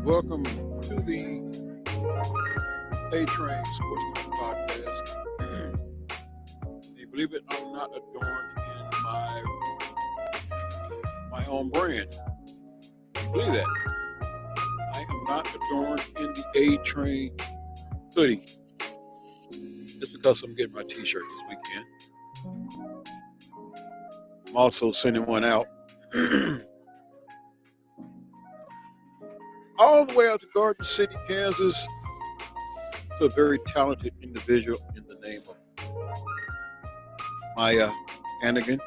welcome to the A Train Sports Talk Podcast. Can you believe it? I'm not adorned in my own brand. Can you believe that? I am not adorned in the A Train hoodie. Just because I'm getting my T-shirt this weekend. I'm also sending one out all the way out to Garden City, Kansas, to a very talented individual in the name of Maya Hannigan.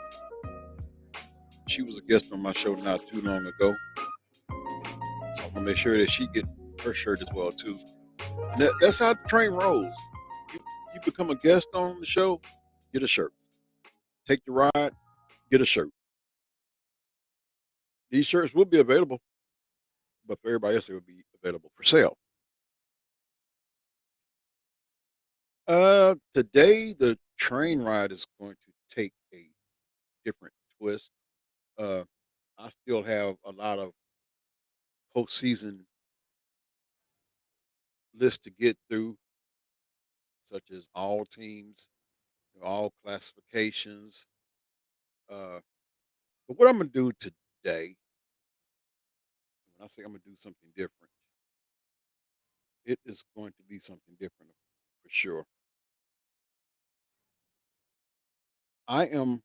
She was a guest on my show not too long ago, so I'm gonna make sure that she get her shirt as well too. And that's how the train rolls. You, you become a guest on the show, get a shirt. Take the ride, get a shirt. These shirts will be available, but for everybody else, they will be available for sale. Today the train ride is going to take a different twist. Uh, I still have a lot of postseason lists to get through, such as all teams, all classifications. Uh, but what I'm gonna do today, when I say I'm gonna do something different, it is going to be something different for sure. I am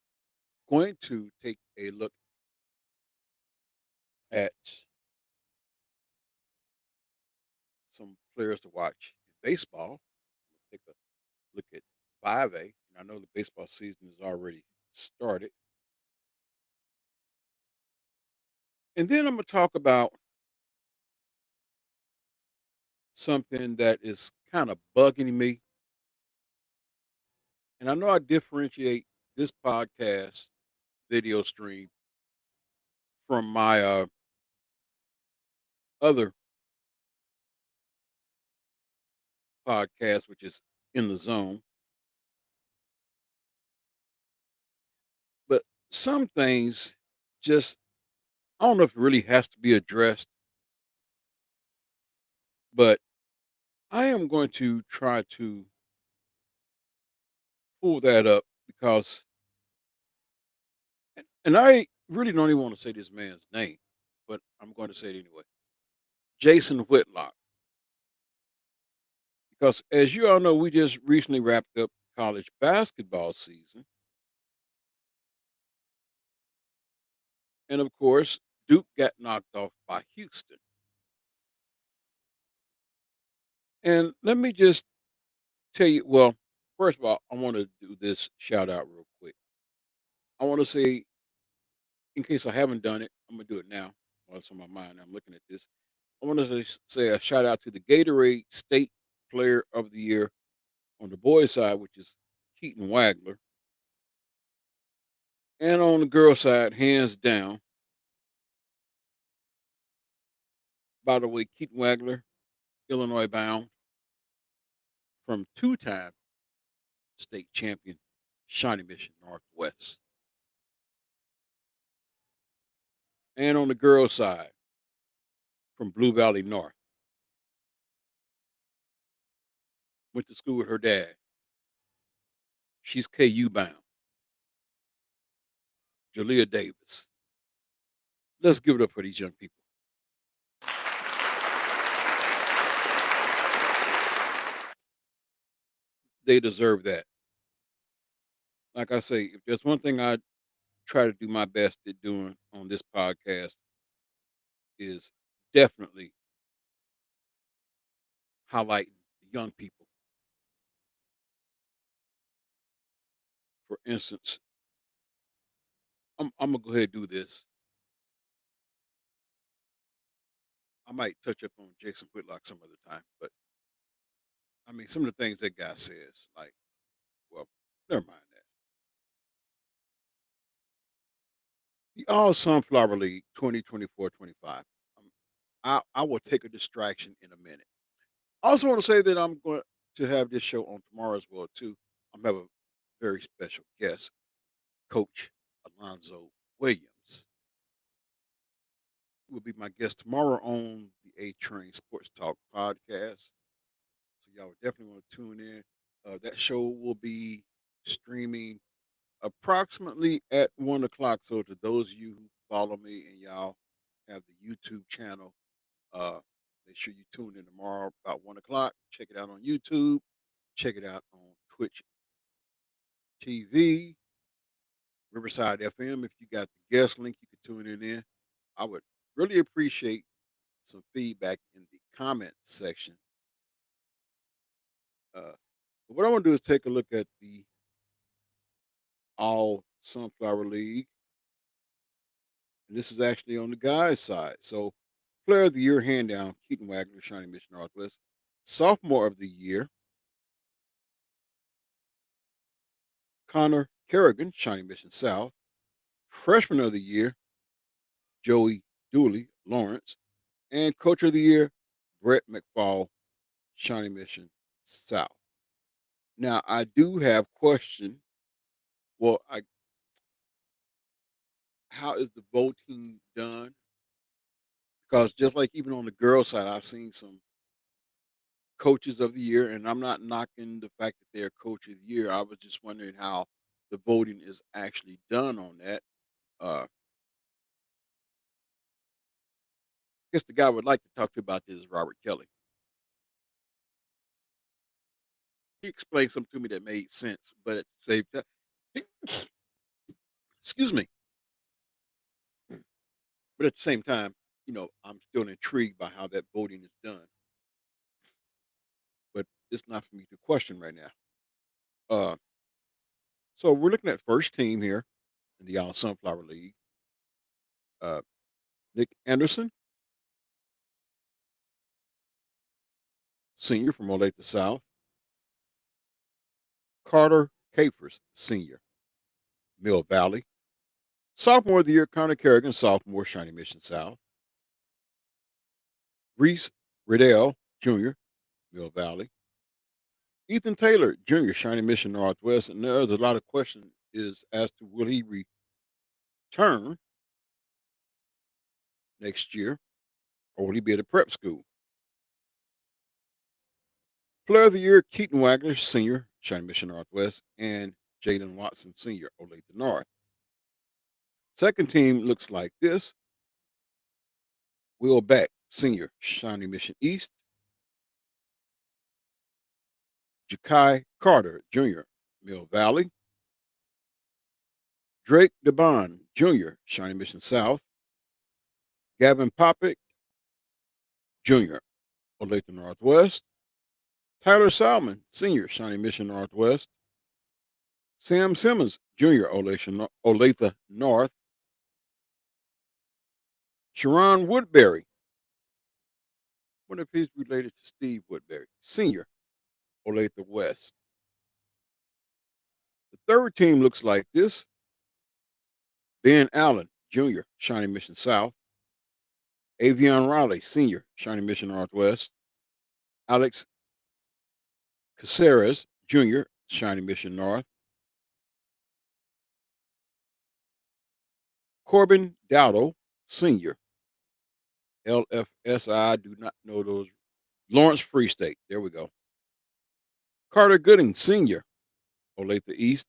going to take a look at some players to watch in baseball. Take a look at 5A. And I know the baseball season is already started. And then I'm going to talk about something that is kind of bugging me. And I know I differentiate this podcast video stream from my other podcast, which is In the Zone. But some things just, I don't know if it really has to be addressed, but I am going to try to pull that up because, and I really don't even want to say this man's name, but I'm going to say it anyway. Jason Whitlock. Because as you all know, we just recently wrapped up college basketball season. And of course, Duke got knocked off by Houston. And let me just tell you, well, first of all, I want to do this shout out real quick. I want to say, in case I haven't done it, I'm going to do it now while it's on my mind. I'm looking at this. I want to say a shout out to the Gatorade State Player of the Year on the boys' side, which is Keaton Wagler. And on the girls' side, hands down, by the way, Keaton Wagler, Illinois bound, from two-time state champion Shawnee Mission Northwest. And on the girls' side, from Blue Valley North, went to school with her dad. She's KU bound, Jalea Davis. Let's give it up for these young people. They deserve that. Like I say, if there's one thing I try to do my best at doing on this podcast is definitely highlighting the young people. For instance, I'm gonna go ahead and do this. I might touch up on Jason Whitlock some other time, but I mean some of the things that guy says, like, well, never mind that. The All Sunflower League 2024-25. I will take a distraction in a minute. I also want to say that I'm going to have this show on tomorrow as well too. I'm have a very special guest, Coach Alonzo Williams. He will be my guest tomorrow on the A Train Sports Talk podcast. So y'all would definitely want to tune in. That show will be streaming approximately at 1 o'clock. So to those of you who follow me and y'all have the YouTube channel, uh, make sure you tune in tomorrow about 1 o'clock. Check it out on YouTube. Check it out on Twitch TV, Riverside FM. If you got the guest link, you can tune it in. I would really appreciate some feedback in the comment section. Uh, what I want to do is take a look at the All Sunflower League, and this is actually on the guys' side. So, Player of the Year hand down, Keaton Wagner, Shawnee Mission Northwest. Sophomore of the Year, Connor Kerrigan, Shawnee Mission South. Freshman of the Year, Joey Dooley, Lawrence. And Coach of the Year, Brett McFall, Shawnee Mission South. Now, I do have question. Well, how is the voting done? Because just like even on the girls' side, I've seen some coaches of the year, and I'm not knocking the fact that they're coach of the year. I was just wondering how the voting is actually done on that. I guess the guy I would like to talk to about this is Robert Kelly. He explained something to me that made sense, but at the same time, excuse me, but at the same time, I'm still intrigued by how that voting is done. But it's not for me to question right now. Uh, so we're looking at first team here in the All Sunflower League. Uh, Nick Anderson, senior from Olathe South. Carter Capers, senior, Mill Valley. Sophomore of the year, Connor Kerrigan, sophomore, Shawnee Mission South. Reese Riddell, junior, Mill Valley. Ethan Taylor, junior, Shawnee Mission Northwest. And there's a lot of question is as to will he return next year or will he be at a prep school? Player of the year, Keaton Wagner, senior, Shawnee Mission Northwest, and Jalen Watson, senior, Olathe North. Second team looks like this. Will Beck, senior, Shawnee Mission East. Jakai Carter, Jr., Mill Valley. Drake DeBon, Jr., Shawnee Mission South. Gavin Popick, Jr., Olathe Northwest. Tyler Salmon, Senior, Shawnee Mission Northwest. Sam Simmons, Jr., Olathe North. Sharon Woodbury, wonder if he's related to Steve Woodbury, Senior, Olathe West. The third team looks like this. Ben Allen, Jr., Shawnee Mission South. Avion Riley, Senior, Shawnee Mission Northwest. Alex Caceres, Jr., Shawnee Mission North. Corbin Dowdle, Senior, LFS. I do not know those. Lawrence Free State. There we go. Carter Gooding, Senior, Olathe East.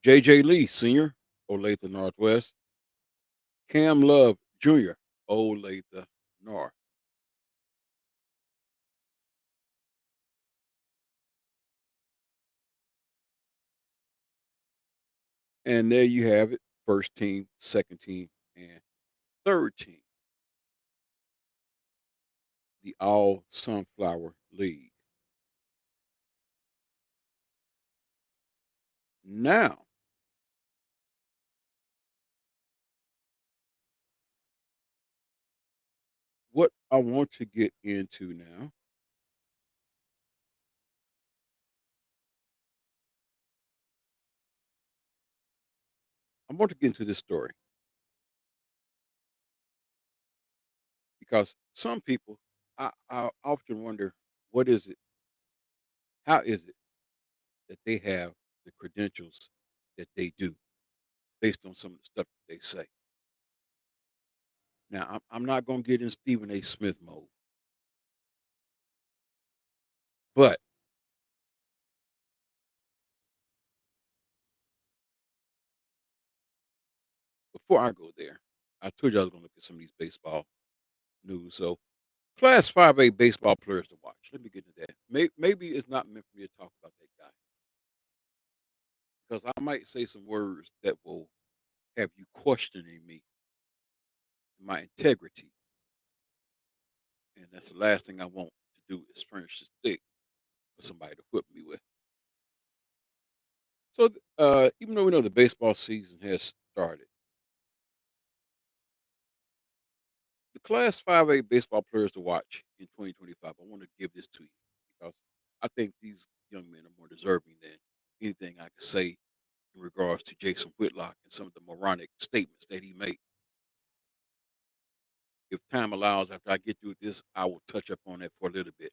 J.J. Lee, Senior, Olathe Northwest. Cam Love, Jr., Olathe North. And there you have it. First team, second team, and third team. The All Sunflower League. Now, what I want to get into now, I want to get into this story because some people, I often wonder, what is it? How is it that they have the credentials that they do based on some of the stuff that they say? Now, I'm not going to get in Stephen A. Smith mode. But before I go there, I told you I was going to look at some of these baseball news. So, Class 5A baseball players to watch. Let me get into that. Maybe it's not meant for me to talk about that guy because I might say some words that will have you questioning me, my integrity, and that's the last thing I want to do is furnish the stick for somebody to whip me with. So, even though we know the baseball season has started, the Class 5A baseball players to watch in 2025, I want to give this to you because I think these young men are more deserving than anything I could say in regards to Jason Whitlock and some of the moronic statements that he made. If time allows, after I get through with this, I will touch up on that for a little bit.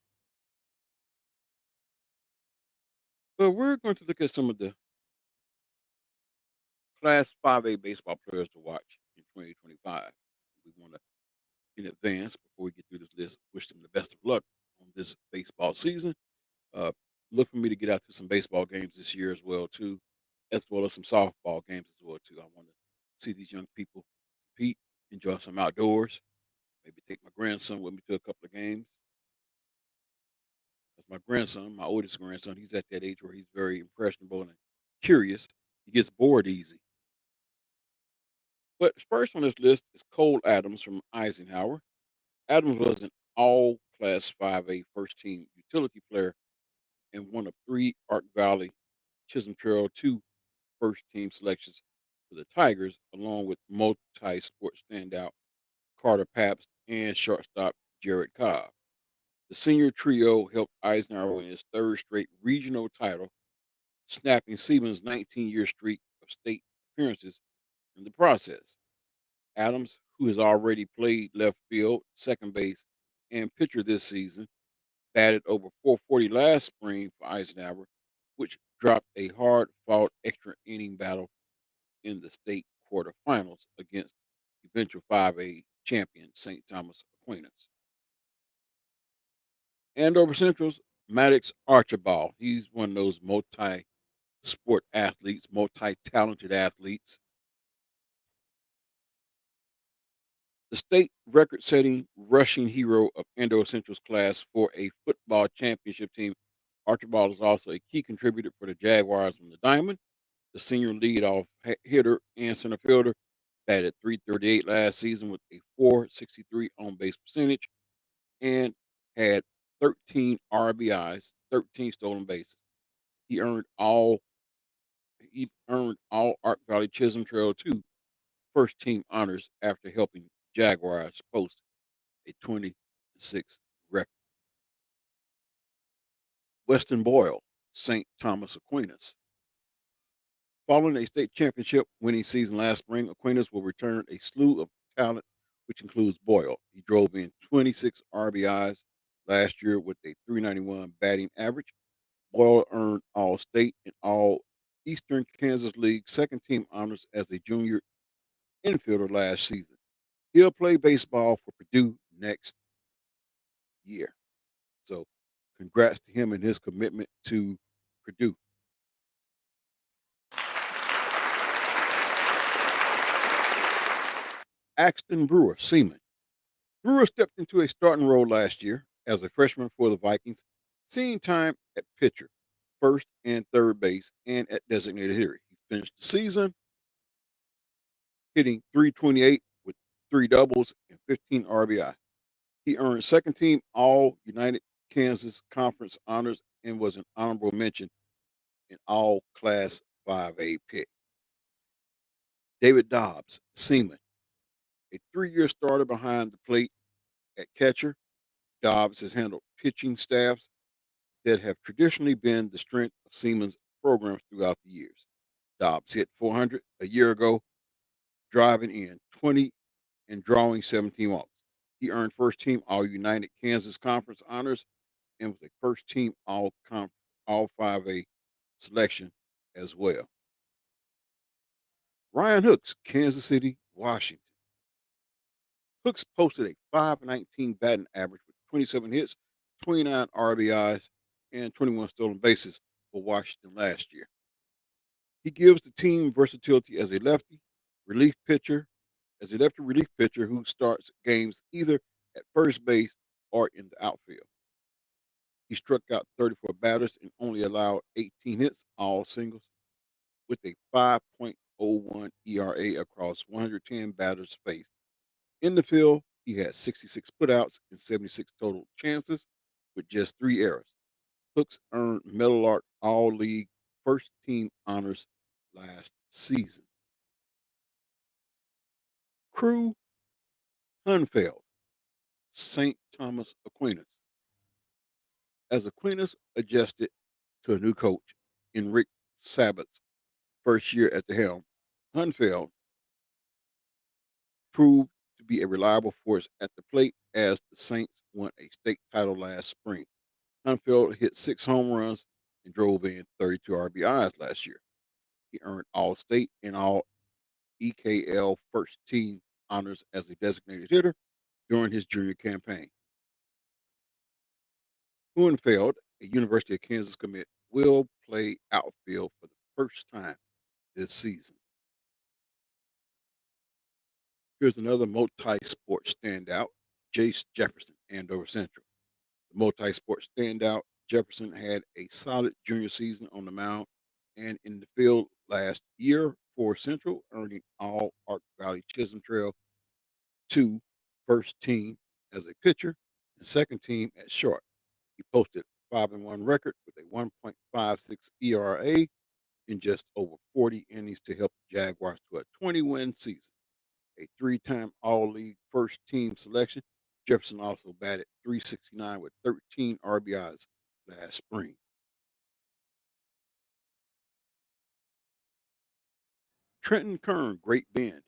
But we're going to look at some of the Class 5A baseball players to watch in 2025. We want to, in advance, before we get through this list, wish them the best of luck on this baseball season. Uh, Look for me to get out to some baseball games this year as well too, as well as some softball games as well too. I want to see these young people compete, enjoy some outdoors. Maybe take my grandson with me to a couple of games. 'Cause my grandson, my oldest grandson, he's at that age where he's very impressionable and curious. He gets bored easy. But first on this list is Cole Adams from Eisenhower. Adams was an all Class 5A first team utility player and one of three Ark Valley Chisholm Trail 2 first team selections for the Tigers, along with multi sport standout Carter Pabst and shortstop Jared Cobb. The senior trio helped Eisenhower win his third straight regional title, snapping Siemens' 19-year streak of state appearances in the process. Adams, who has already played left field, second base, and pitcher this season, batted over 440 last spring for Eisenhower, which dropped a hard-fought extra inning battle in the state quarterfinals against eventual 5A champion St. Thomas Aquinas. Andover Central's Maddox Archibald. He's one of those multi-sport athletes, multi-talented athletes. The state record-setting rushing hero of Andover Central's class for a football championship team. Archibald is also a key contributor for the Jaguars from the Diamond. The senior leadoff hitter and center fielder batted 338 last season with a 463 on base percentage and had 13 RBIs, 13 stolen bases. He earned all Ark Valley Chisholm Trail 2 first team honors after helping Jaguars post a 26 record. Weston Boyle, St. Thomas Aquinas. Following a state championship winning season last spring, Aquinas will return a slew of talent, which includes Boyle. He drove in 26 RBIs last year with a 391 batting average. Boyle earned All State and All Eastern Kansas League second team honors as a junior infielder last season. He'll play baseball for Purdue next year. So, congrats to him and his commitment to Purdue. Axton Brewer, Seaman. Brewer stepped into a starting role last year as a freshman for the Vikings, seeing time at pitcher, first and third base, and at designated hitter. He finished the season hitting 328 with three doubles and 15 RBI. He earned second team All United Kansas Conference honors and was an honorable mention in all Class 5A pick. David Dobbs, Seaman, a 3-year starter behind the plate at catcher. Dobbs has handled pitching staffs that have traditionally been the strength of Siemens programs throughout the years. Dobbs hit 400 a year ago, driving in 20 and drawing 17 walks. He earned first team All United Kansas Conference honors and was a first team All 5A selection as well. Ryan Hooks, Kansas City, Washington. Hooks posted a 519 batting average with 27 hits, 29 RBIs, and 21 stolen bases for Washington last year. He gives the team versatility relief pitcher, as a lefty relief pitcher who starts games either at first base or in the outfield. He struck out 34 batters and only allowed 18 hits, all singles, with a 5.01 ERA across 110 batters faced. In the field, he had 66 putouts and 76 total chances with just 3 errors. Hooks earned Meadowlark All League first team honors last season. Crew Hunfeld, St. Thomas Aquinas. As Aquinas adjusted to a new coach in Rick Sabat's first year at the helm, Hunfeld proved to be a reliable force at the plate as the Saints won a state title last spring. Hunfeld hit 6 home runs and drove in 32 RBIs last year. He earned All State and All EKL first team honors as a designated hitter during his junior campaign. Hohenfeld, a University of Kansas commit, will play outfield for the first time this season. Here's another multi-sport standout, Jace Jefferson, Andover Central. The multi-sport standout, Jefferson had a solid junior season on the mound and in the field last year for Central, earning all Ark Valley Chisholm Trail 2 first team as a pitcher and second team at short. He posted a 5-1 record with a 1.56 ERA in just over 40 innings to help the Jaguars to a 20-win season. A 3-time All-League first team selection, Jefferson also batted .369 with 13 RBIs last spring. Trenton Kern, Great Bend.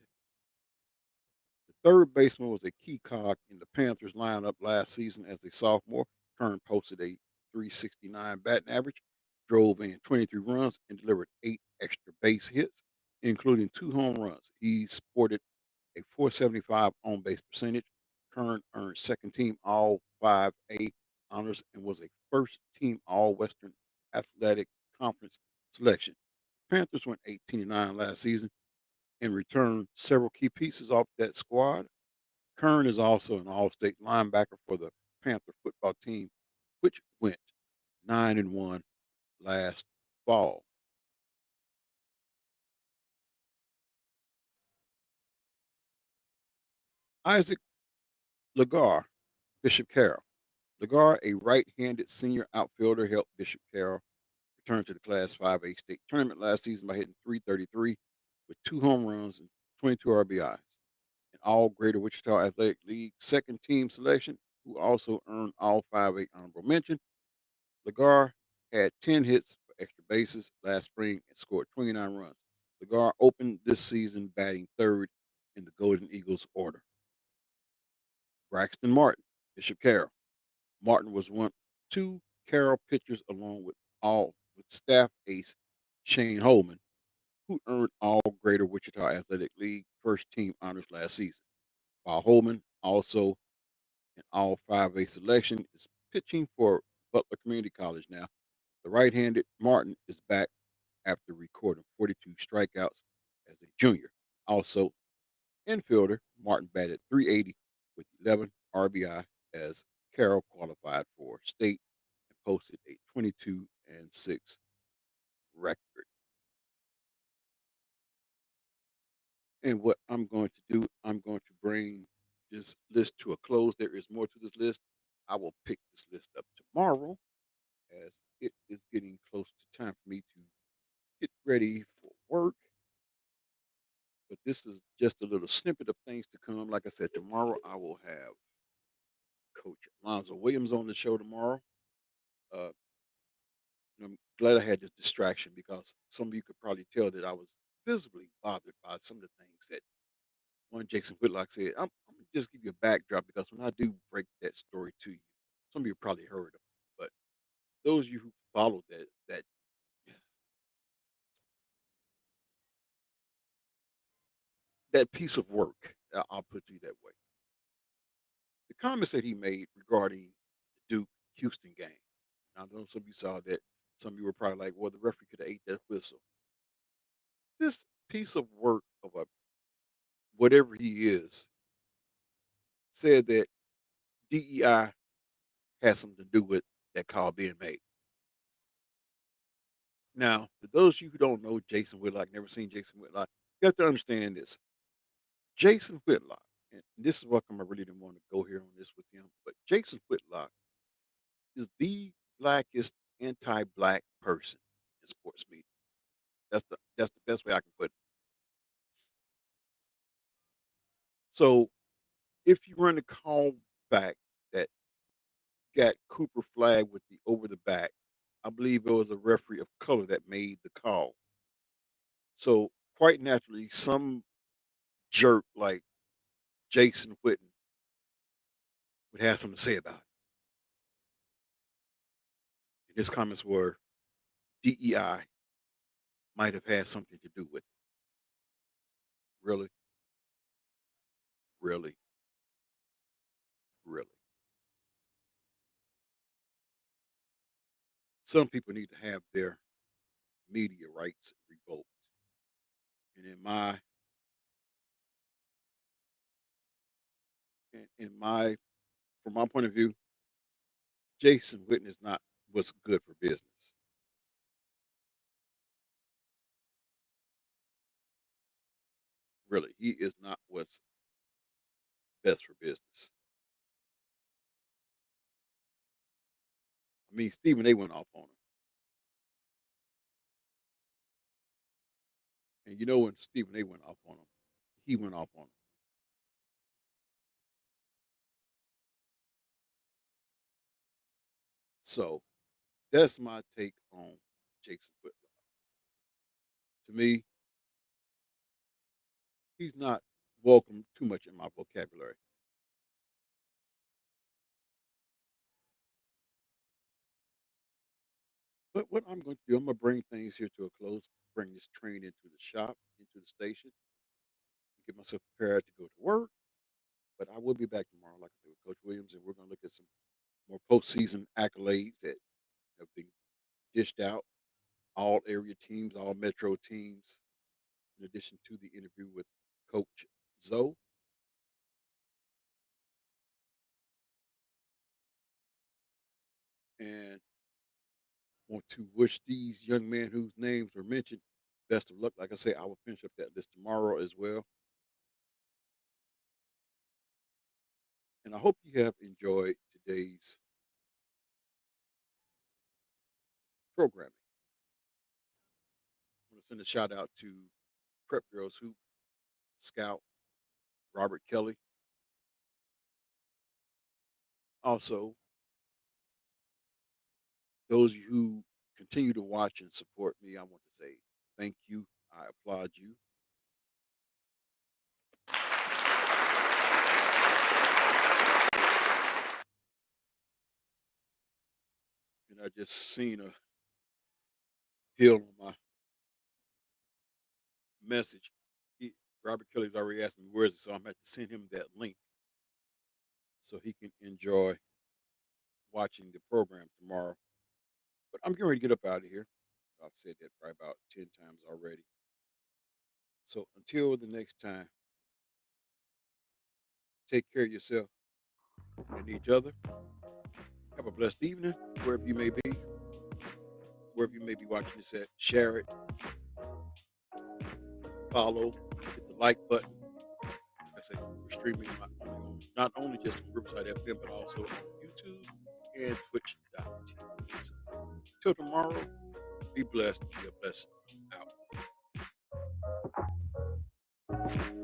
The third baseman was a key cog in the Panthers lineup last season as a sophomore. Kern posted a .369 batting average, drove in 23 runs, and delivered 8 extra base hits, including 2 home runs. He sported a .475 on base percentage. Kern earned second team All 5A honors and was a first team All Western Athletic Conference selection. Panthers went 18-9 last season and returned several key pieces off that squad. Kern is also an all-state linebacker for the Panther football team, which went 9-1 last fall. Isaac Lagar, Bishop Carroll. Lagar, a right-handed senior outfielder, helped Bishop Carroll return to the Class 5A state tournament last season by hitting .333 with 2 home runs and 22 RBIs. An all Greater Wichita Athletic League second team selection, who also earned all 5A honorable mention. Lagar had 10 hits for extra bases last spring and scored 29 runs. Lagar opened this season batting third in the Golden Eagles order. Braxton Martin, Bishop Carroll. Martin was one of 2 Carroll pitchers along with staff ace Shane Holman, who earned all Greater Wichita Athletic League first team honors last season. While Holman, also an all 5A selection, is pitching for Butler Community College now. The right-handed Martin is back after recording 42 strikeouts as a junior. Also, infielder Martin batted .380 with 11 RBI as Carroll qualified for state and posted a 22-6 record. And what I'm going to do, I'm going to bring this list to a close. There is more to this list. I will pick this list up tomorrow as it is getting close to time for me to get ready for work. But this is just a little snippet of things to come. Like I said, tomorrow I will have Coach Alonzo Williams on the show tomorrow. Uh, I'm glad I had this distraction because some of you could probably tell that I was visibly bothered by some of the things that one Jason Whitlock said. I'm gonna just give you a backdrop because when I do break that story to you, some of you probably heard of it. But those of you who followed that piece of work, I'll put it that way. The comments that he made regarding the Duke Houston game. Now, I know some of you saw that. Some of you were probably like, well, the referee could have ate that whistle. This piece of work of a whatever he is said that DEI has something to do with that call being made. Now, for those of you who don't know Jason Whitlock, never seen Jason Whitlock, you have to understand this. Jason Whitlock, and this is what I really didn't want to go here on this with him, but Jason Whitlock is the blackest anti-black person in sports media. That's the best way I can put it. So if you run the call back that got Cooper flagged with the over the back, I believe it was a referee of color that made the call. So quite naturally, some jerk like Jason Witten would have something to say about it. And his comments were DEI might have had something to do with it. Really, really, really. Some people need to have their media rights revoked. And in my from my point of view, Jason Witten is not what's good for business. Really, he is not what's best for business. I mean, Stephen A. went off on him, and you know when Stephen A. went off on him, he went off on him. So that's my take on Jason Whitlock. To me, he's not welcome too much in my vocabulary. But what I'm going to do, I'm going to bring things here to a close, bring this train into the shop, into the station, get myself prepared to go to work. But I will be back tomorrow, like I said, with Coach Williams, and we're going to look at some more postseason accolades that have been dished out, all area teams, all metro teams, in addition to the interview with Coach Zoe. And want to wish these young men whose names were mentioned best of luck. Like I say, I will finish up that list tomorrow as well. And I hope you have enjoyed today's programming. I want to send a shout out to Prep Girls Hoop Scout Robert Kelly. Also, those of you who continue to watch and support me, I want to say thank you. I applaud you. And I just seen a deal on my message. Robert Kelly's already asked me where is it, so I'm going to have to send him that link so he can enjoy watching the program tomorrow. But I'm getting ready to get up out of here. I've said that probably about 10 times already. So until the next time, take care of yourself and each other. Have a blessed evening, wherever you may be, wherever you may be watching this at. Share it, follow, hit the like button. Like I say, we're streaming not only just on Riverside FM, but also on YouTube and Twitch.tv. So until tomorrow, be blessed, be a blessing. Out.